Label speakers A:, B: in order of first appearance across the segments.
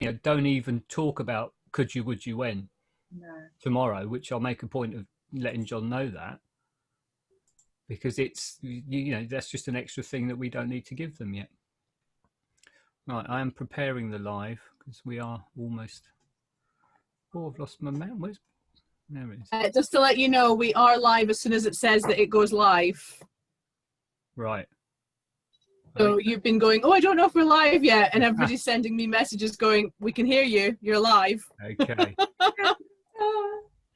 A: don't even talk about could you, would you, when tomorrow, which I'll make a point of letting John know that, because it's, that's just an extra thing that we don't need to give them yet. Right, I am preparing the live because we are almost. Oh, I've lost my mouse. There it is.
B: Just to let you know, we are live as soon as it says that it goes live.
A: Right.
B: So you've been going, oh, I don't know if we're live yet. And everybody's sending me messages going, we can hear you. You're live.
A: Okay.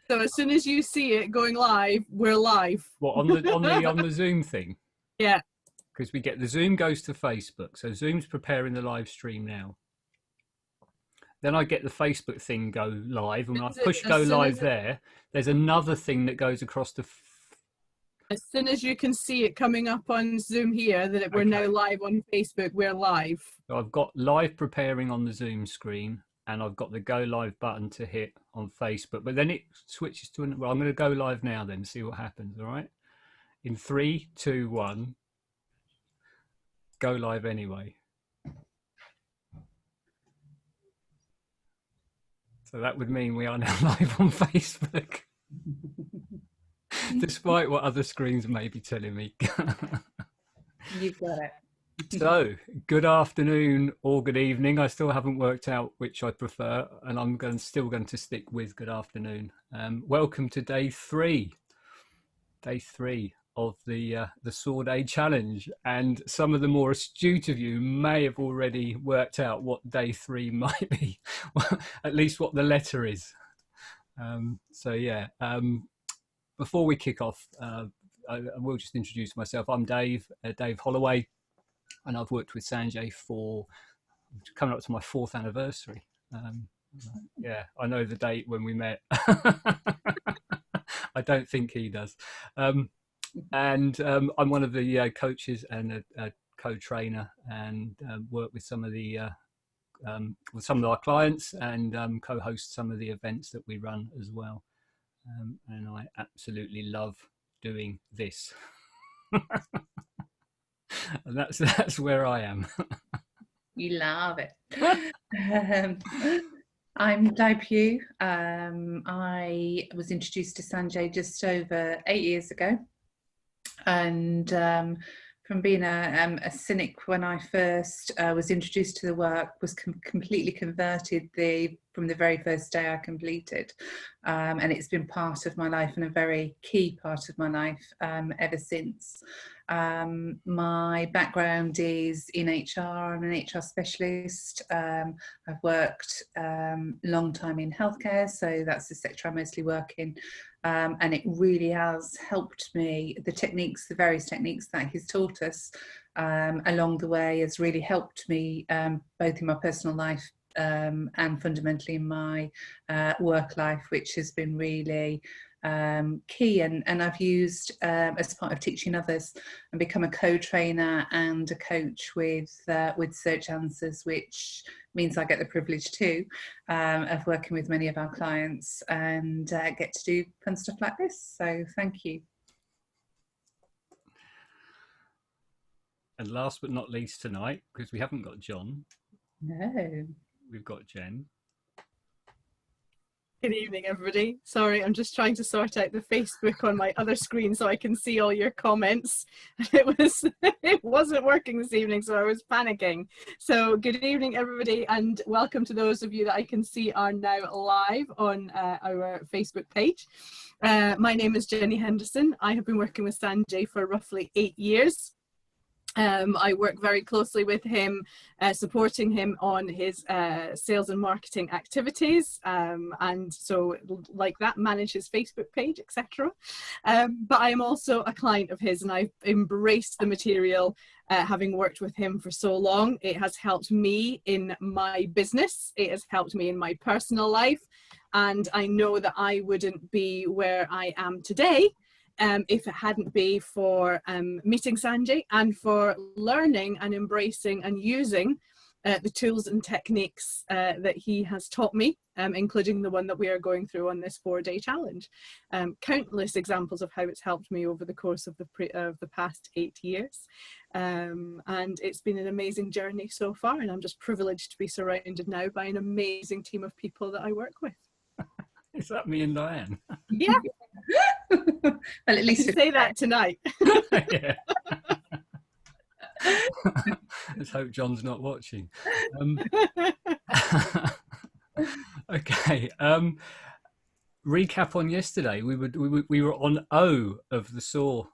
B: So as soon as you see it going live, we're live.
A: What, on the Zoom thing?
B: Yeah.
A: Because we get the Zoom goes to Facebook. So Zoom's preparing the live stream now. Then I get the Facebook thing go live, and when I push go live there, there's another thing that goes across the.
B: As soon as you can see it coming up on Zoom here, that we're now live on Facebook, we're live.
A: So I've got live preparing on the Zoom screen, and I've got the go live button to hit on Facebook. But then it switches to, well, I'm going to go live now then, see what happens, all right? In 3, 2, 1, go live anyway. So that would mean we are now live on Facebook, despite what other screens may be telling me.
C: You've got it.
A: So, good afternoon or good evening. I still haven't worked out which I prefer, and I'm still going to stick with good afternoon. Welcome to day three of the SOAR Day Challenge, and some of the more astute of you may have already worked out what day 3 might be, at least what the letter is. So yeah, before we kick off, I will just introduce myself. I'm Dave Holloway, and I've worked with Sanjay for coming up to my 4th anniversary. Yeah, I know the date when we met. I don't think he does. And I'm one of the coaches and a co-trainer, and work with some of our clients, and co-host some of the events that we run as well. And I absolutely love doing this. And that's where I am.
C: You love it. I'm Di Pugh. I was introduced to Sanjay just over 8 years ago. And from being a cynic when I first was introduced to the work, was completely converted from the very first day I completed. And it's been part of my life, and a very key part of my life ever since. My background is in HR. I'm an HR specialist. I've worked long time in healthcare, so that's the sector I mostly work in. And it really has helped me. The various techniques that he's taught us along the way has really helped me both in my personal life and fundamentally in my work life, which has been really key. And I've used as part of teaching others, and become a co-trainer and a coach with Search Answers, which means I get the privilege too of working with many of our clients, and get to do fun stuff like this. So thank you.
A: And last but not least tonight, because we haven't got John.
C: No.
A: We've got Jen.
B: Good evening, everybody. Sorry, I'm just trying to sort out the Facebook on my other screen so I can see all your comments. It wasn't working this evening, so I was panicking. So good evening, everybody, and welcome to those of you that I can see are now live on our Facebook page. My name is Jenny Henderson. I have been working with Sanjay for roughly 8 years. I work very closely with him, supporting him on his sales and marketing activities, and so like that, manage his Facebook page, etc. But I am also a client of his, and I've embraced the material, having worked with him for so long. It has helped me in my business, it has helped me in my personal life, and I know that I wouldn't be where I am today if it hadn't been for meeting Sanjay, and for learning and embracing and using the tools and techniques that he has taught me, including the one that we are going through on this 4-day challenge. Countless examples of how it's helped me over the course of the past 8 years. And it's been an amazing journey so far, and I'm just privileged to be surrounded now by an amazing team of people that I work with.
A: Is that me and Diane?
B: Yeah.
C: Well, at least
B: say that tonight.
A: Yeah. Let's hope John's not watching. Okay. Recap on yesterday. We were on O of the SOAR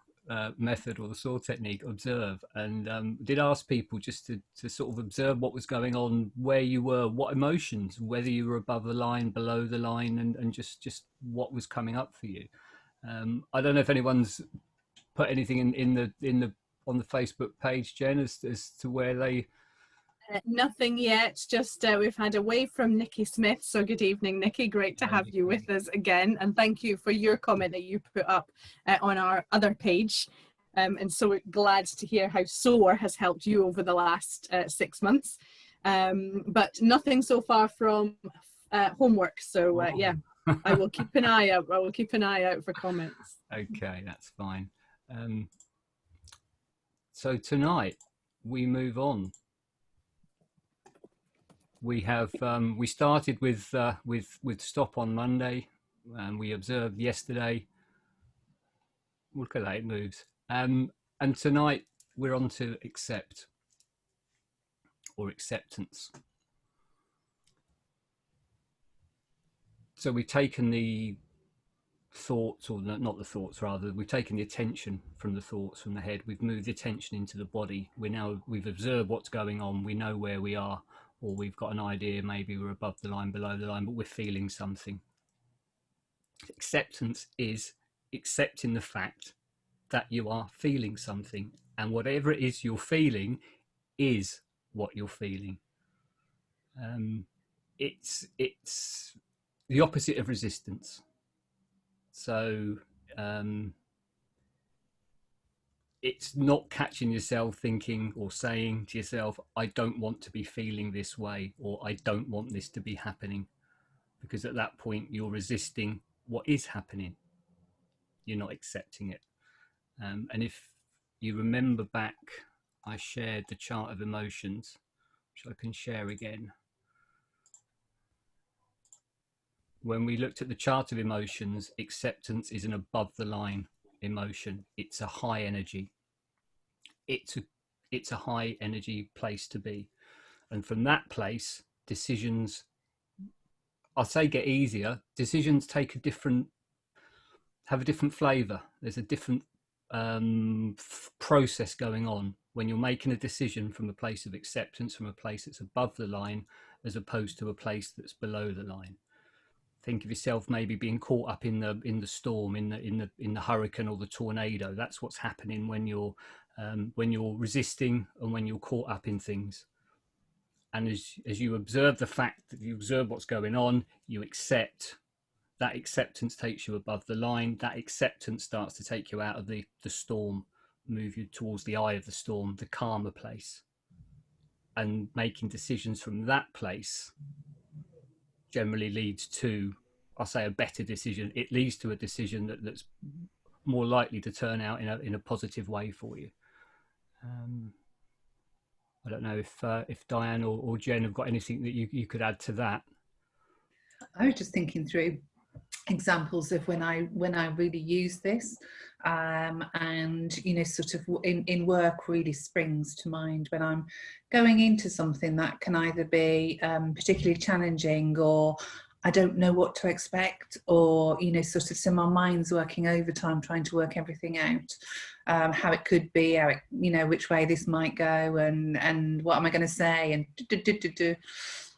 A: method, or the SOAR technique, observe, and did ask people just to sort of observe what was going on, where you were, what emotions, whether you were above the line, below the line, and just what was coming up for you. I don't know if anyone's put anything in the on the Facebook page, Jen, as to where they...
B: Nothing yet, just we've had a wave from Nikki Smith. So good evening, Nikki. Great to have you with us again. And thank you for your comment that you put up on our other page. And so glad to hear how SOAR has helped you over the last 6 months. But nothing so far from homework. So yeah, I will keep an eye out. I will keep an eye out for comments.
A: Okay, that's fine. So tonight we move on. We have we started with stop on Monday, and we observed yesterday. Look at that, it moves. And tonight we're on to accept, or acceptance. So we've taken the thoughts, or not the thoughts, rather, we've taken the attention from the thoughts, from the head. We've moved the attention into the body. We've observed what's going on. We know where we are, or we've got an idea, maybe we're above the line, below the line, but we're feeling something. Acceptance is accepting the fact that you are feeling something, and whatever it is you're feeling is what you're feeling. It's the opposite of resistance. So it's not catching yourself thinking or saying to yourself, I don't want to be feeling this way, or I don't want this to be happening, because at that point you're resisting what is happening. You're not accepting it. And if you remember back, I shared the chart of emotions, which I can share again. When we looked at the chart of emotions, acceptance is an above the line emotion. It's a high energy. It's a high energy place to be. And from that place, decisions, I'll say, get easier. Decisions have a different flavor. There's a different process going on when you're making a decision from a place of acceptance, from a place that's above the line, as opposed to a place that's below the line. Think of yourself maybe being caught up in the storm, in the hurricane or the tornado. That's what's happening when you're resisting and when you're caught up in things. And as you observe the fact that you observe what's going on, you accept. That acceptance takes you above the line. That acceptance starts to take you out of the storm, move you towards the eye of the storm, the calmer place. And making decisions from that place generally leads to, I'll say, a better decision. It leads to a decision that's more likely to turn out in a positive way for you. I don't know if Diane or Jen have got anything that you could add to that.
C: I was just thinking through examples of when I really use this, and sort of in work really springs to mind when I'm going into something that can either be particularly challenging, or I don't know what to expect, or sort of so my mind's working overtime trying to work everything out, how it could be, how it, which way this might go, and what am I going to say, and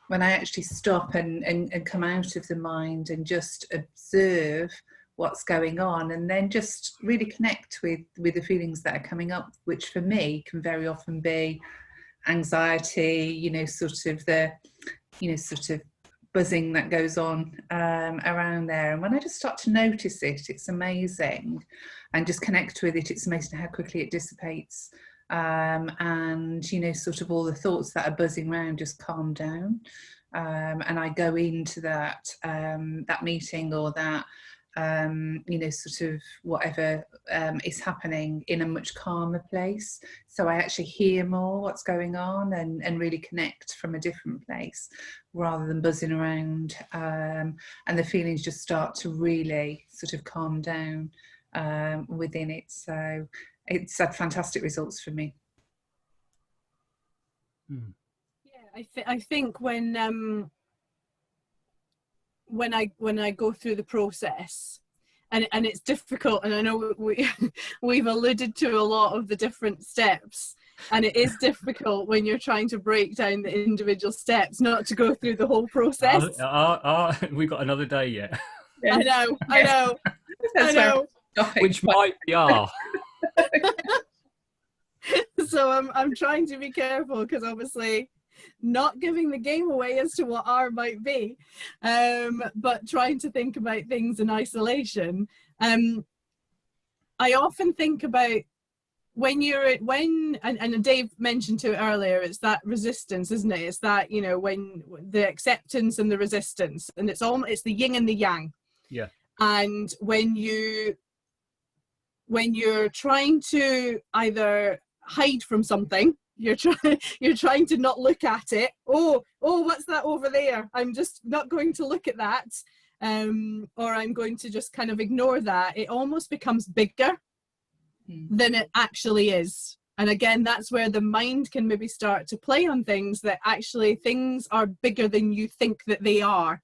C: when I actually stop and come out of the mind and just observe what's going on, and then just really connect with the feelings that are coming up, which for me can very often be anxiety, sort of the, sort of buzzing that goes on around there. And when I just start to notice it, it's amazing, and just connect with it, it's amazing how quickly it dissipates. and, you know, sort of all the thoughts that are buzzing around just calm down. And I go into that that meeting or that you know, sort of whatever is happening in a much calmer place. So I actually hear more what's going on and really connect from a different place rather than buzzing around. And the feelings just start to really sort of calm down within it. So it's had fantastic results for me.
B: Yeah, I think when I go through the process, and it's difficult, and I know we've alluded to a lot of the different steps, and it is difficult when you're trying to break down the individual steps not to go through the whole process.
A: We've got another day yet.
B: Yes. I know.
C: That's
B: I know.
A: Which might be
B: So I'm trying to be careful, because obviously not giving the game away as to what R might be, but trying to think about things in isolation. I often think about and Dave mentioned to it earlier, it's that resistance, isn't it? It's that, you know, when the acceptance and the resistance, and it's the yin and the yang.
A: Yeah.
B: And when you're trying to either hide from something, you're trying to not look at it. Oh, what's that over there? I'm just not going to look at that. Or I'm going to just kind of ignore that. It almost becomes bigger than it actually is. And again, that's where the mind can maybe start to play on things, that actually things are bigger than you think that they are.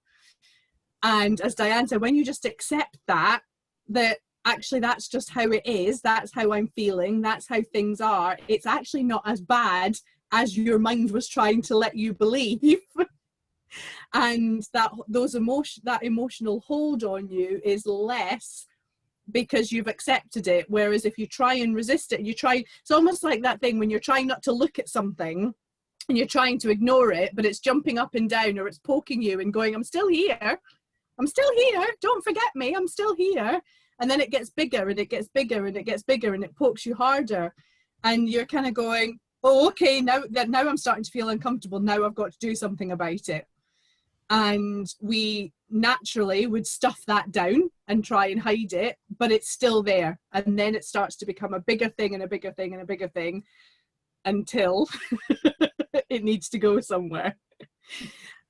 B: And as Diane said, when you just accept that actually that's just how it is, that's how I'm feeling, that's how things are, it's actually not as bad as your mind was trying to let you believe. And that emotional hold on you is less, because you've accepted it. Whereas if you try and resist it, it's almost like that thing when you're trying not to look at something and you're trying to ignore it, but it's jumping up and down, or it's poking you and going, I'm still here, don't forget me, I'm still here. And then it gets bigger and it gets bigger and it gets bigger and it pokes you harder. And you're kind of going, oh, okay, now I'm starting to feel uncomfortable. Now I've got to do something about it. And we naturally would stuff that down and try and hide it, but it's still there. And then it starts to become a bigger thing and a bigger thing and a bigger thing until it needs to go somewhere.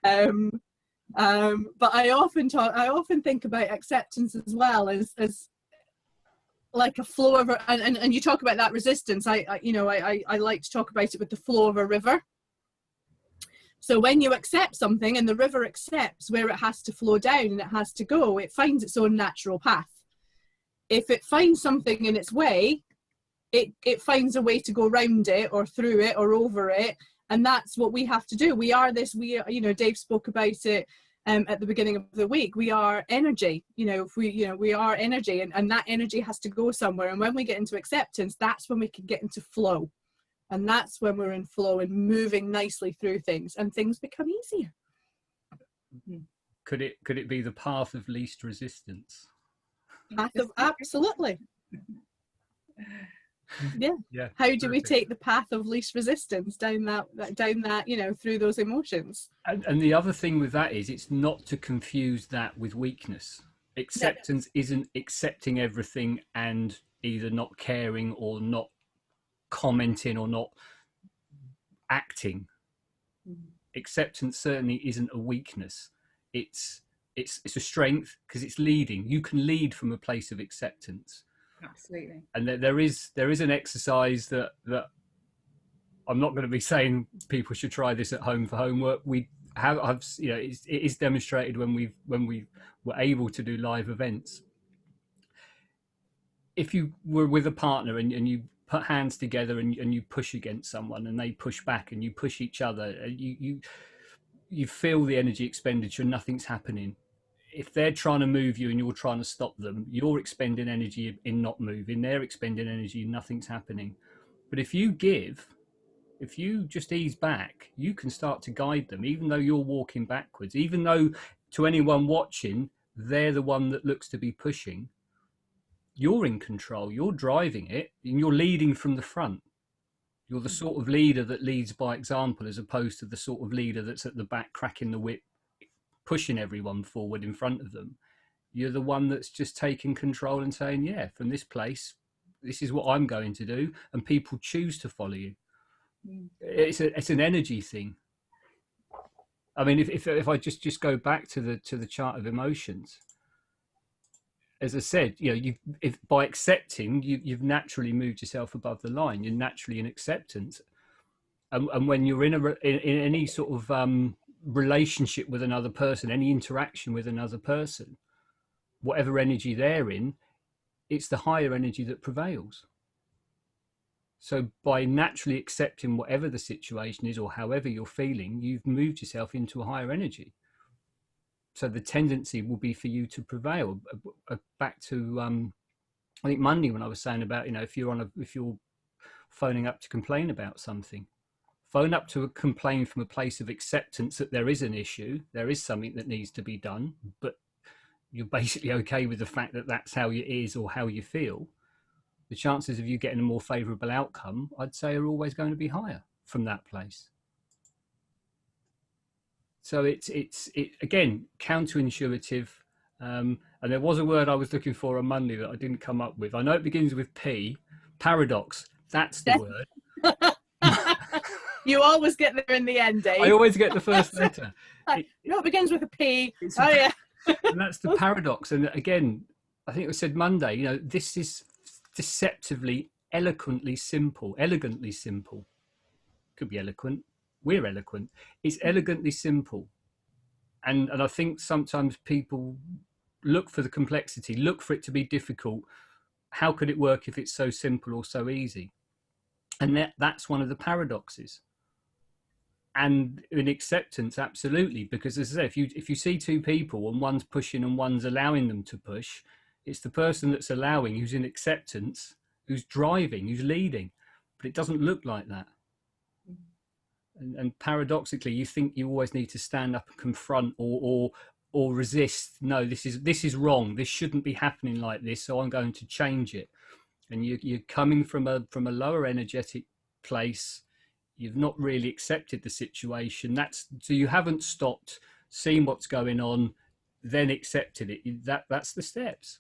B: But I often think about acceptance as well as like a flow of and you talk about that resistance. I like to talk about it with the flow of a river. So when you accept something and the river accepts where it has to flow down and it has to go, it finds its own natural path. If it finds something in its way, it finds a way to go around it or through it or over it. And that's what we have to do. We are, Dave spoke about it at the beginning of the week. We are energy, we are energy, and that energy has to go somewhere. And when we get into acceptance, that's when we can get into flow. And that's when we're in flow and moving nicely through things, and things become easier.
A: Could it be the path of least resistance?
B: Absolutely. Yeah. How do we take the path of least resistance down that through those emotions?
A: And the other thing with that is, it's not to confuse that with weakness. Acceptance isn't accepting everything and either not caring or not commenting or not acting. Acceptance certainly isn't a weakness. It's a strength, because it's leading. You can lead from a place of acceptance.
C: Absolutely. And
A: there is an exercise that I'm not going to be saying people should try this at home for homework. It is demonstrated when we were able to do live events. If you were with a partner and you put hands together and you push against someone and they push back and you push each other, you feel the energy expenditure, nothing's happening. If they're trying to move you and you're trying to stop them, you're expending energy in not moving. They're expending energy and nothing's happening. But if you just ease back, you can start to guide them, even though you're walking backwards, even though to anyone watching, they're the one that looks to be pushing. You're in control, you're driving it, and you're leading from the front. You're the sort of leader that leads by example, as opposed to the sort of leader that's at the back cracking the whip, pushing everyone forward in front of them. You're the one that's just taking control and saying, yeah, from this place, this is what I'm going to do, and people choose to follow you. It's an energy thing. I mean, if I just go back to the chart of emotions, as I said, if by accepting, you've naturally moved yourself above the line. You're naturally in acceptance, and when you're in any sort of relationship with another person, any interaction with another person, whatever energy they're in, it's the higher energy that prevails. So by naturally accepting whatever the situation is or however you're feeling, you've moved yourself into a higher energy. So the tendency will be for you to prevail. Back to I think Monday, when I was saying about, if you're phoning up to complain about something, phone up to complain from a place of acceptance that there is an issue, there is something that needs to be done, but you're basically okay with the fact that that's how it is or how you feel. The chances of you getting a more favourable outcome, I'd say, are always going to be higher from that place. So it's again, counterintuitive. And there was a word I was looking for on Monday that I didn't come up with. I know it begins with P, paradox. That's the word.
B: You always get there in the end, Dave.
A: I always get the first letter.
B: It begins with a P. Yeah.
A: And that's the paradox. And again, I think it was said Monday, this is deceptively, elegantly simple. Could be eloquent. We're eloquent. It's elegantly simple. And I think sometimes people look for the complexity, look for it to be difficult. How could it work if it's so simple or so easy? And that's one of the paradoxes. And in acceptance, absolutely, because as I say, if you see two people and one's pushing and one's allowing them to push, it's the person that's allowing who's in acceptance, who's driving, who's leading, but it doesn't look like that. And paradoxically, you think you always need to stand up and confront or resist. No, this is wrong. This shouldn't be happening like this. So I'm going to change it. And you're coming from a lower energetic place. You've not really accepted the situation. So you haven't stopped, seen what's going on, then accepted it. That's the steps.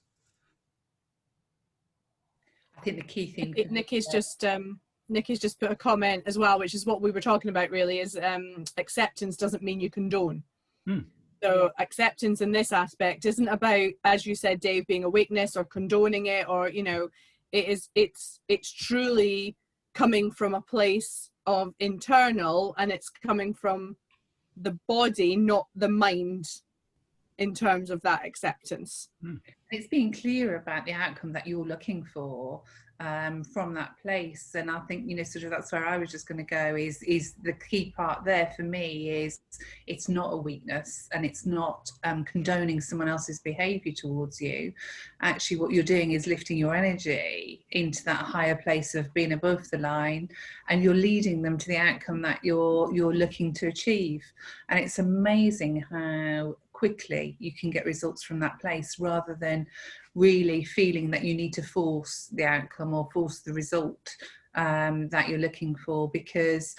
C: I think the key thing.
B: Nikki's just put a comment as well, which is what we were talking about. Really, is acceptance doesn't mean you condone. So acceptance in this aspect isn't about, as you said, Dave, being a weakness or condoning it, or it's truly coming from a place of internal, and it's coming from the body, not the mind, in terms of that acceptance.
C: It's being clear about the outcome that you're looking for from that place. And I think, sort of that's where I was just going to go, is the key part there for me is it's not a weakness, and it's not condoning someone else's behaviour towards you. Actually, what you're doing is lifting your energy into that higher place of being above the line, and you're leading them to the outcome that you're looking to achieve. And it's amazing how quickly you can get results from that place, rather than really feeling that you need to force the outcome or force the result that you're looking for, because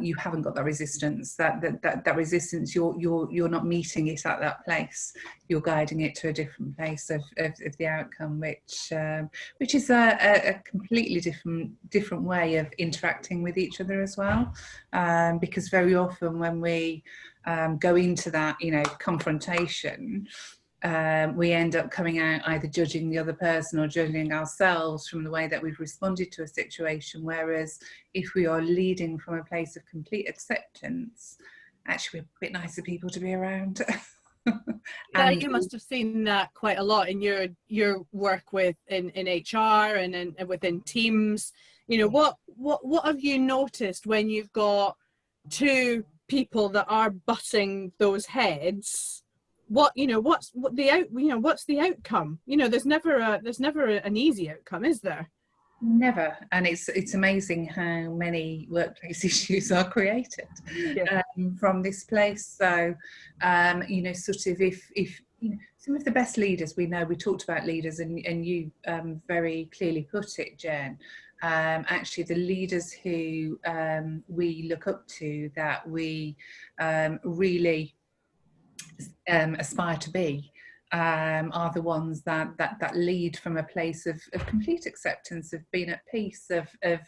C: you haven't got that resistance. That resistance, you're not meeting it at that place. You're guiding it to a different place of the outcome, which is a completely different way of interacting with each other as well. Because very often when we go into that, confrontation, we end up coming out either judging the other person or judging ourselves from the way that we've responded to a situation. Whereas if we are leading from a place of complete acceptance, actually we're a bit nicer people to be around.
B: And you must have seen that quite a lot in your work in HR and within teams. What have you noticed when you've got two people that are butting those heads? What's the outcome? There's never an easy outcome, is there?
C: Never. And it's amazing how many workplace issues are created from this place. So sort of if some of the best leaders we know, we talked about leaders, and you very clearly put it, Jen, actually the leaders who we look up to, that we really aspire to be, are the ones that lead from a place of complete acceptance, of being at peace, of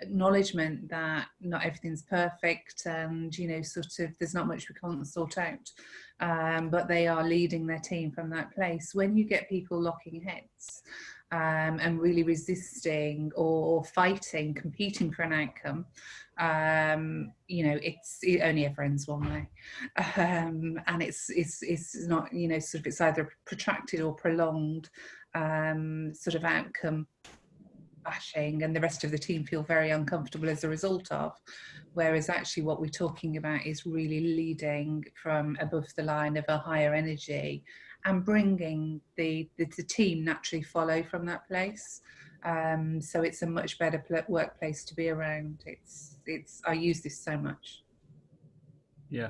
C: acknowledgement that not everything's perfect, and sort of there's not much we can't sort out, but they are leading their team from that place. When you get people locking heads and really resisting or fighting, competing for an outcome, it only ever ends one way, and it's not, sort of, it's either protracted or prolonged sort of outcome bashing, and the rest of the team feel very uncomfortable as a result of. Whereas actually what we're talking about is really leading from above the line of a higher energy, and bringing the team naturally follow from that place. So it's a much better workplace to be around. I use this so much.
A: Yeah.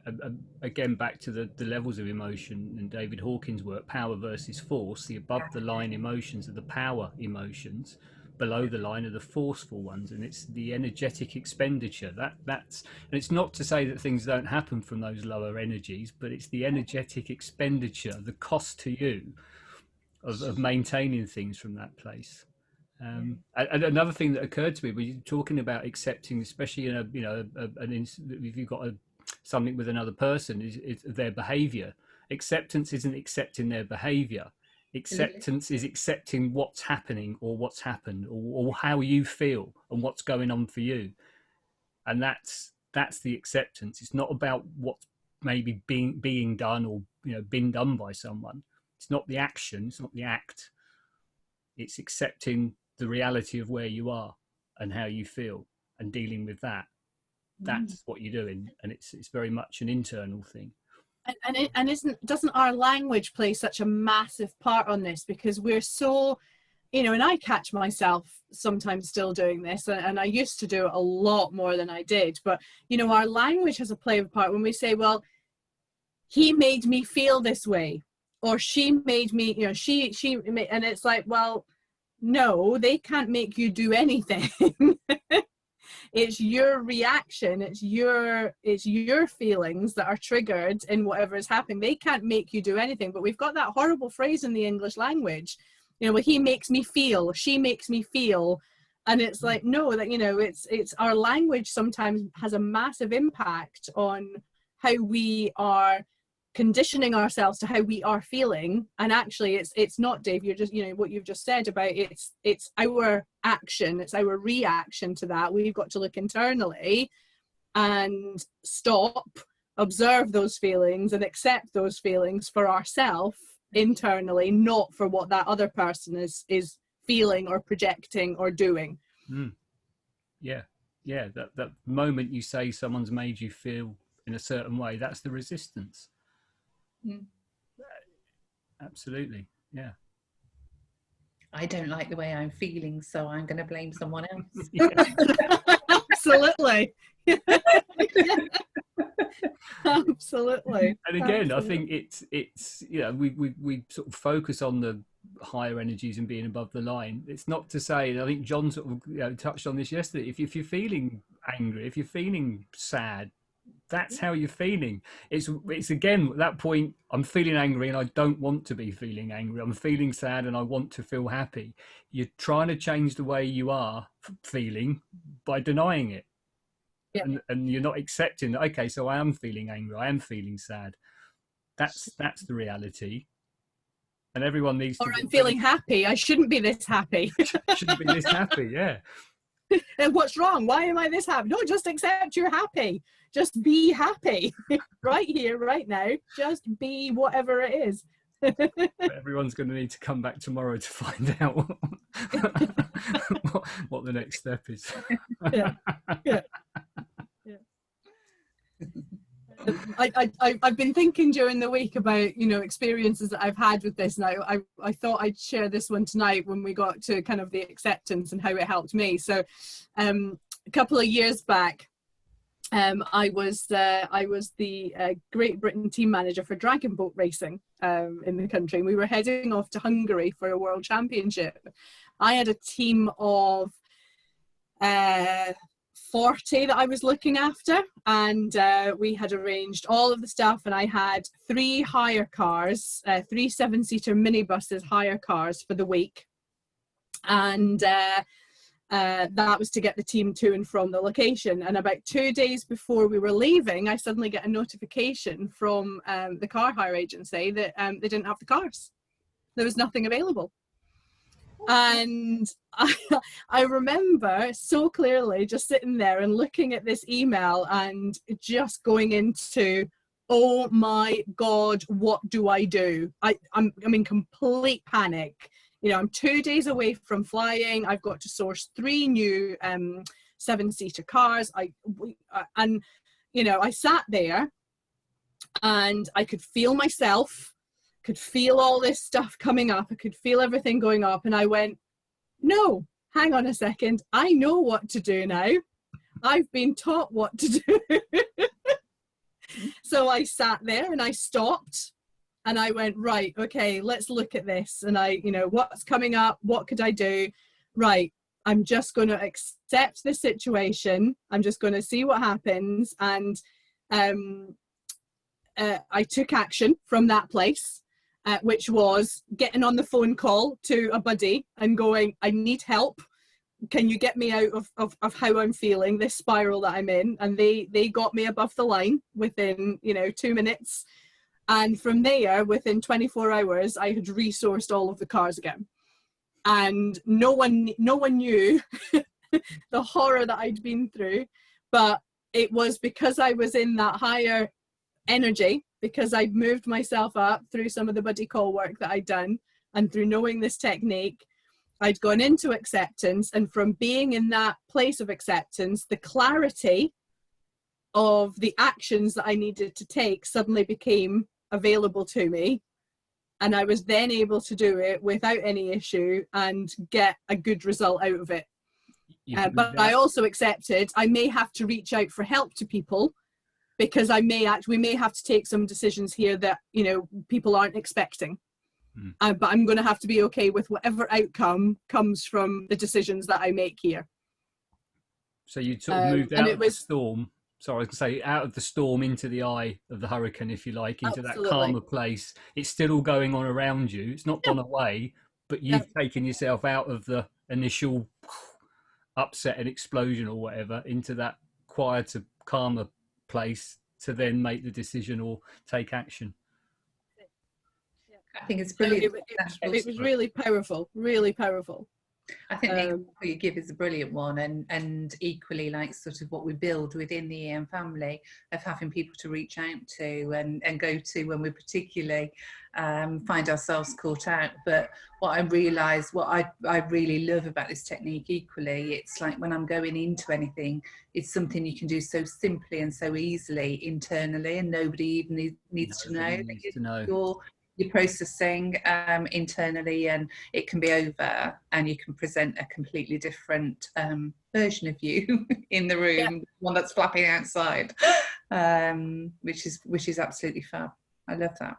A: And again, back to the levels of emotion in David Hawkins' work, power versus force. The above the line emotions are the power emotions, below the line are the forceful ones, and it's the energetic expenditure. And it's not to say that things don't happen from those lower energies, but it's the energetic expenditure, the cost to you of maintaining things from that place. And another thing that occurred to me when you're talking about accepting, especially in if you've got something with another person, is their behavior. Acceptance isn't accepting their behavior. Acceptance is accepting what's happening, or what's happened, or how you feel and what's going on for you. And that's the acceptance. It's not about what's maybe being done, or been done by someone. It's not the action, it's not the act. It's accepting the reality of where you are and how you feel, and dealing with that. That's what you're doing, and it's very much an internal thing.
B: And doesn't our language play such a massive part on this? Because we're so, and I catch myself sometimes still doing this, and I used to do it a lot more than I did, but our language has a play of part when we say, well, he made me feel this way, or she made me, and it's like, well, no, they can't make you do anything. It's your reaction, it's your feelings that are triggered in whatever is happening. They can't make you do anything. But we've got that horrible phrase in the English language, well, he makes me feel, she makes me feel. And it's like, no, that it's our language sometimes has a massive impact on how we are conditioning ourselves to how we are feeling. And actually it's not, Dave, you're just what you've just said about it's our action, it's our reaction to that. We've got to look internally and stop, observe those feelings and accept those feelings for ourselves internally, not for what that other person is feeling or projecting or doing.
A: That moment you say someone's made you feel in a certain way, that's the resistance. Absolutely. Yeah.
C: I don't like the way I'm feeling, so I'm going to blame someone else.
B: Absolutely. Absolutely.
A: And again, I think it's we sort of focus on the higher energies and being above the line. It's not to say, I think John sort of touched on this yesterday, if you're feeling angry, if you're feeling sad, that's how you're feeling. It's again at that point, I'm feeling angry and I don't want to be feeling angry. I'm feeling sad and I want to feel happy. You're trying to change the way you are feeling by denying it. Yeah. And you're not accepting that, okay, so I am feeling angry, I am feeling sad. That's the reality. And everyone needs to.
B: Or I'm feeling happy. I shouldn't be this happy.
A: Shouldn't be this happy, yeah.
B: And what's wrong? Why am I this happy? No, just accept you're happy. Just be happy right here, right now. Just be whatever it is.
A: Everyone's going to need to come back tomorrow to find out what the next step is.
B: Yeah. I've been thinking during the week about experiences that I've had with this, and I thought I'd share this one tonight when we got to kind of the acceptance and how it helped me. So a couple of years back, I was the Great Britain team manager for dragon boat racing in the country, and we were heading off to Hungary for a world championship. I had a team of 40 that I was looking after, and we had arranged all of the stuff, and I had 3 hire cars, 3 7-seater minibuses, hire cars for the week, and that was to get the team to and from the location. And about 2 days before we were leaving, I suddenly get a notification from the car hire agency that they didn't have the cars. There was nothing available. And I remember so clearly just sitting there and looking at this email and just going into, oh my God, what do I do? I'm in complete panic. You know, I'm 2 days away from flying. I've got to source 3 new 7-seater cars. And, you know, I sat there and I could feel myself, could feel all this stuff coming up. I could feel everything going up. And I went, no, hang on a second. I know what to do now. I've been taught what to do. So I sat there and I stopped and I went, right, okay, let's look at this. And I, you know, what's coming up? What could I do? Right. I'm just going to accept the situation. I'm just going to see what happens. And I took action from that place. Which was getting on the phone call to a buddy and going, I need help. Can you get me out of how I'm feeling, this spiral that I'm in? And they got me above the line within, you know, 2 minutes. And from there, within 24 hours, I had resourced all of the cars again. And no one knew the horror that I'd been through. But it was because I was in that higher energy, because I'd moved myself up through some of the buddy call work that I'd done, and through knowing this technique, I'd gone into acceptance. And from being in that place of acceptance, the clarity of the actions that I needed to take suddenly became available to me. And I was then able to do it without any issue and get a good result out of it. But I also accepted I may have to reach out for help to people, because we may have to take some decisions here that, you know, people aren't expecting. But I'm going to have to be okay with whatever outcome comes from the decisions that I make here.
A: So you sort of moved out of the storm. Sorry, I was going to say, out of the storm into the eye of the hurricane, if you like, into that calmer place. It's still all going on around you. It's not gone away, but you've taken yourself out of the initial upset and explosion or whatever into that quieter, calmer place to then make the decision or take action.
C: I think it's brilliant.
B: It was really powerful, really powerful.
C: I think the example you give is a brilliant one, and equally like sort of what we build within the EM family of having people to reach out to and go to when we particularly find ourselves caught out. But what I realise, what I really love about this technique equally, it's like when I'm going into anything, it's something you can do so simply and so easily internally, and nobody even needs to know. You're processing internally, and it can be over, and you can present a completely different version of you in the room, one that's flapping outside, which is absolutely fab. I love that.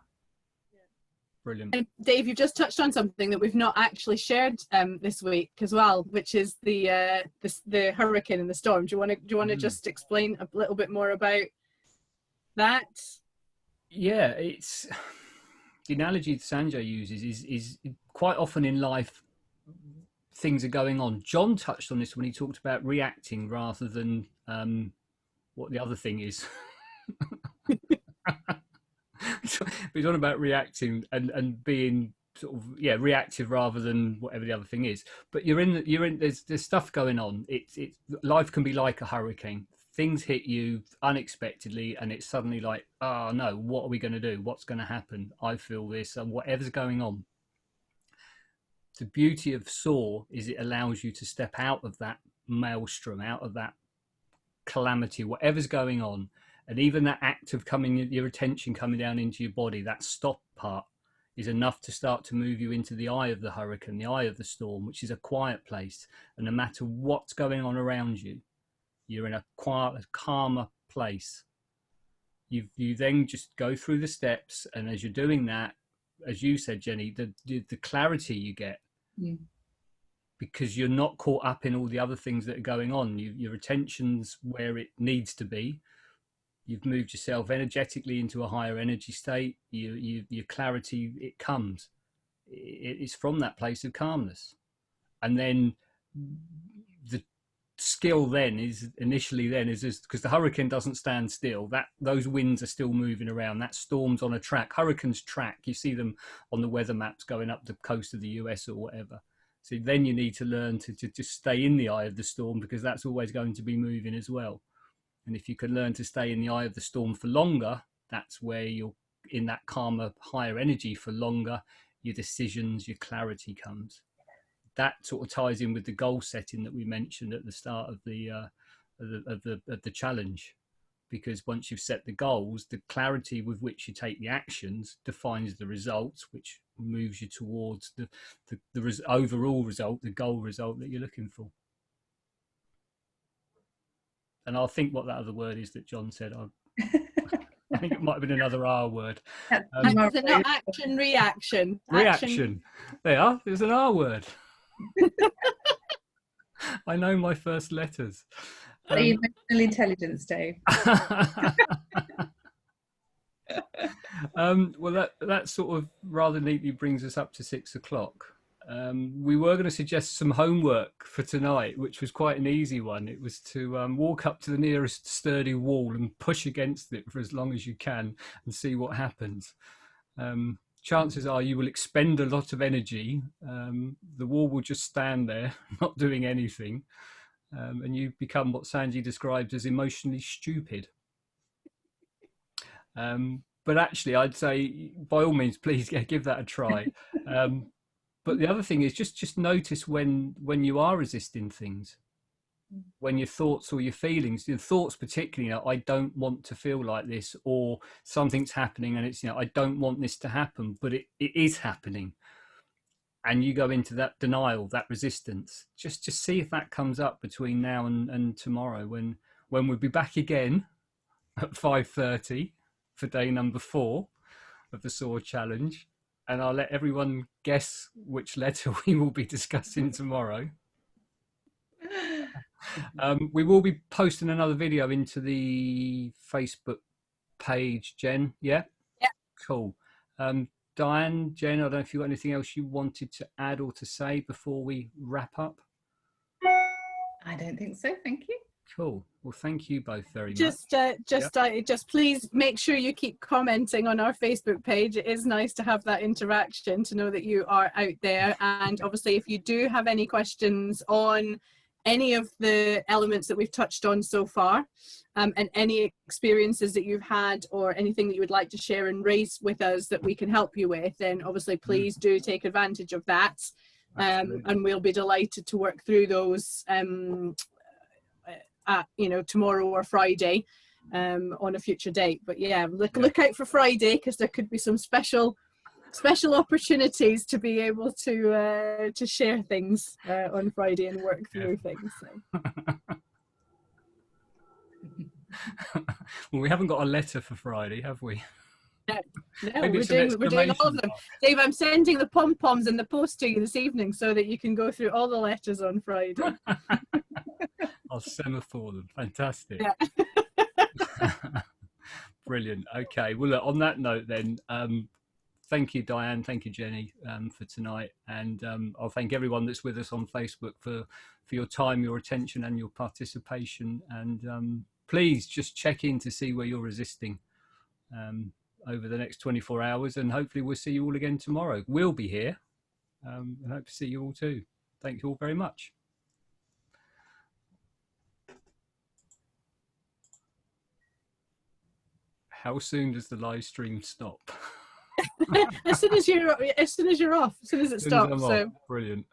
A: Brilliant.
B: And Dave, you've just touched on something that we've not actually shared this week as well, which is the hurricane and the storm. Do you want to just explain a little bit more about that?
A: Yeah, it's the analogy Sanjay uses is quite often in life things are going on. John touched on this when he talked about reacting rather than what the other thing is. He's on about reacting and being sort of reactive rather than whatever the other thing is. But there's stuff going on. It's life can be like a hurricane. Things hit you unexpectedly, and it's suddenly like, oh no, what are we going to do? What's going to happen? I feel this, and whatever's going on. The beauty of SOAR is it allows you to step out of that maelstrom, out of that calamity, whatever's going on. And even that act of your attention coming down into your body, that stop part, is enough to start to move you into the eye of the hurricane, the eye of the storm, which is a quiet place. And no matter what's going on around you, you're in a quiet, calmer place. You then just go through the steps, and as you're doing that, as you said, Jenny, the clarity you get because you're not caught up in all the other things that are going on. Your attention's where it needs to be. You've moved yourself energetically into a higher energy state. Your clarity, it comes. It's from that place of calmness. And then the skill then is initially then is because the hurricane doesn't stand still, that those winds are still moving around, that storm's on a track. Hurricanes track, you see them on the weather maps going up the coast of the US or whatever. So then you need to learn to just stay in the eye of the storm, because that's always going to be moving as well. And if you can learn to stay in the eye of the storm for longer, that's where you're in that calmer, higher energy for longer. Your decisions, your clarity comes. That sort of ties in with the goal setting that we mentioned at the start of the challenge, because once you've set the goals, the clarity with which you take the actions defines the results, which moves you towards the overall result, the goal result that you're looking for. And I'll think what that other word is that John said. I think it might have been another R word.
B: Not action, reaction.
A: Reaction. There, there's an R word. I know my first letters.
C: Emotional intelligence, Dave.
A: Well, that sort of rather neatly brings us up to 6 o'clock. We were going to suggest some homework for tonight, which was quite an easy one. It was to walk up to the nearest sturdy wall and push against it for as long as you can and see what happens. Chances are you will expend a lot of energy. The wall will just stand there, not doing anything. And you become what Sanji described as emotionally stupid. But actually, I'd say, by all means, please give that a try. But the other thing is just notice when you are resisting things, when your thoughts or your feelings, your thoughts particularly, I don't want to feel like this, or something's happening and it's, I don't want this to happen, but it is happening. And you go into that denial, that resistance. Just see if that comes up between now and tomorrow, when we'll be back again at 5:30 for day number 4 of the SOAR challenge. And I'll let everyone guess which letter we will be discussing tomorrow. We will be posting another video into the Facebook page, Jen. Yeah?
B: Yeah.
A: Cool. Diane, Jen, I don't know if you've got anything else you wanted to add or to say before we wrap up.
C: I don't think so, thank you.
A: Cool. Well, thank you both very much.
B: Just please make sure you keep commenting on our Facebook page. It is nice to have that interaction, to know that you are out there. And obviously, if you do have any questions on any of the elements that we've touched on so far, and any experiences that you've had, or anything that you would like to share and raise with us that we can help you with, then obviously please do take advantage of that. And we'll be delighted to work through those tomorrow or Friday on a future date. But yeah, look out for Friday, because there could be some special opportunities to be able to share things on Friday and work through things. So.
A: Well, we haven't got a letter for Friday, have we?
B: No, we're doing all of them. Dave, I'm sending the pom-poms in the post to you this evening so that you can go through all the letters on Friday.
A: I'll semaphore them. Fantastic.
B: Yeah.
A: Brilliant. Okay. Well, look, on that note then, thank you, Diane. Thank you, Jenny, for tonight. And I'll thank everyone that's with us on Facebook for your time, your attention and your participation. And please just check in to see where you're resisting over the next 24 hours. And hopefully we'll see you all again tomorrow. We'll be here. And hope to see you all too. Thank you all very much. How soon does the live stream stop?
B: As soon as you're off, as soon as it stops. So
A: Brilliant.